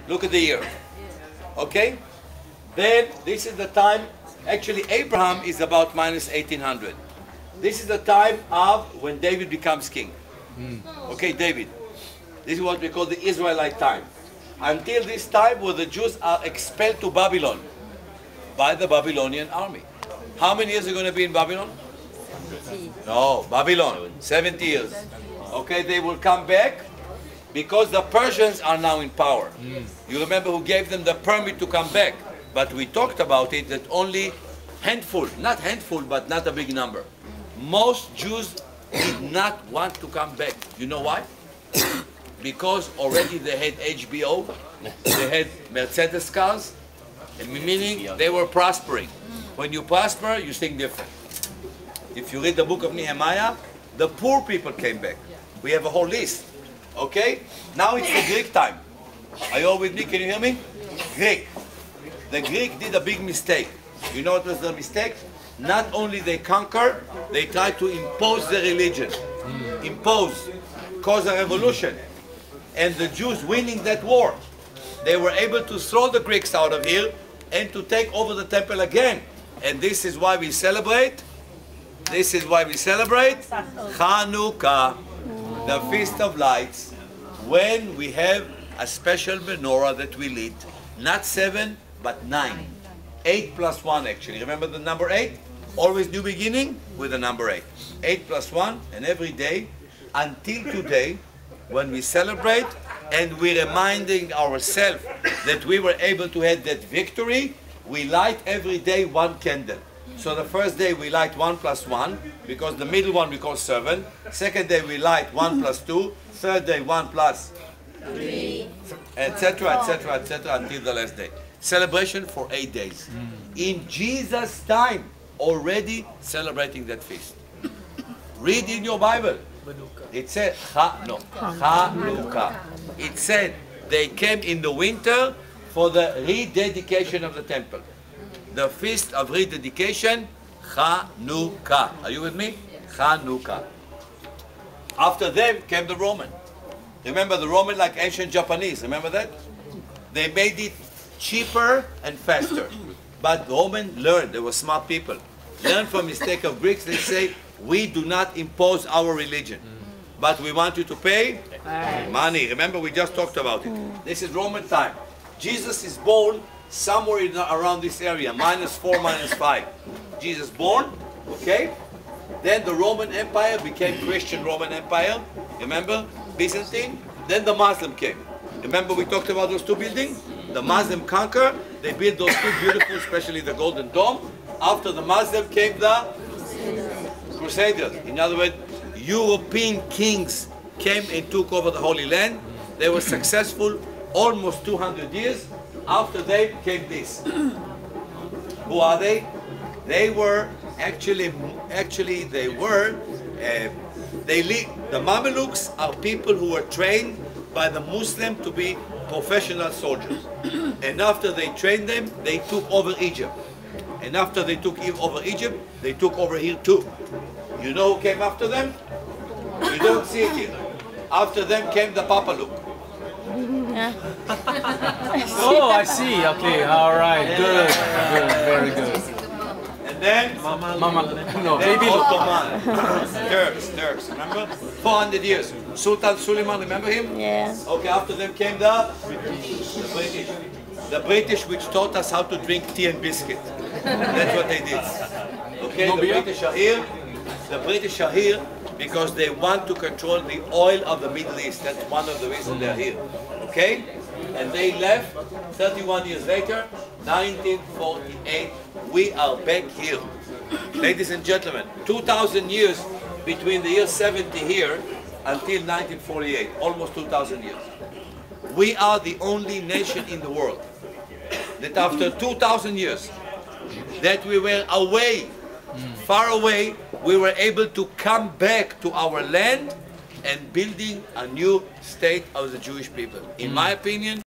Look at the year. Okay? Then this is the time, actually Abraham is about minus 1800. This is the time of when David becomes king. Okay, David. This is what we call the Israelite time. Until this time where the Jews are expelled to Babylon by the Babylonian army. How many years are going to be in Babylon? No, Babylon, 70 years. Okay, they will come back because the Persians are now in power. You remember who gave them the permit to come back? But we talked about it that only handful, not handful, but not a big number. Most Jews did not want to come back. You know why? Because already they had HBO, they had Mercedes cars, meaning they were prospering. When you prosper, you think different. If you read the book of Nehemiah, the poor people came back. We have a whole list. Okay? Now it's the Greek time. Are you all with me? Can you hear me? Greek. The Greek did a big mistake. You know what was the mistake? Not only they conquer, they try to impose their religion. Impose, cause a revolution. And the Jews winning that war, they were able to throw the Greeks out of here and to take over the temple again. And this is why we celebrate. This is why we celebrate Hanukkah, the Feast of Lights, when we have a special menorah that we lit, not 7, but 9. 8 plus 1 actually. Remember the number 8? Always new beginning with the number 8. 8 plus 1, and every day until today, when we celebrate and we're reminding ourselves that we were able to have that victory, we light every day 1 candle. So the first day we light 1 plus 1, because the middle one we call 7. Second day we light 1 plus 2. Third day 1 plus 3, etc., etc., etc., until the last day. Celebration for 8 days. In Jesus' time, already celebrating that feast. Read in your Bible. It said Hanukkah. It said they came in the winter for the rededication of the temple. The feast of rededication, Hanukkah. Are you with me? Hanukkah. After them came the Roman. Remember the Roman, like ancient Japanese, remember that? They made it cheaper and faster. But Roman learned, they were smart people. Learn from mistake of Greeks, they say, we do not impose our religion. But we want you to pay money. Remember, we just talked about it. This is Roman time. Jesus is born somewhere around this area, -4, -5. Jesus born, okay? Then the Roman Empire became Christian Roman Empire. Remember? Byzantine. Then the Muslim came. Remember we talked about those 2 buildings? The Muslim conquered. They built those 2 beautiful, especially the Golden Dome. After the Muslim came the Crusaders. In other words, European kings came and took over the Holy Land. They were successful almost 200 years. After they came this. Who are they? They were the Mamelukes are people who were trained by the Muslim to be professional soldiers. And after they trained them, they took over Egypt. And after they took over Egypt, they took over here too. You know who came after them? You don't see it here. After them came the Papaluk. Oh, I see. Okay, all right. Good, good, very good. And then maybe Ottoman. Turks, remember? 400 years. Sultan Suleiman, remember him? Yeah. Okay, after them came the British. The British which taught us how to drink tea and biscuit. That's what they did. Okay, the British are here. The British are here because they want to control the oil of the Middle East. That's one of the reasons they're here. Okay? And they left 31 years later, 1948. We are back here. Ladies and gentlemen, 2,000 years between the year 70 here until 1948. Almost 2,000 years. We are the only nation in the world that after 2,000 years that we were away, far away, we were able to come back to our land and building a new state of the Jewish people. In my opinion,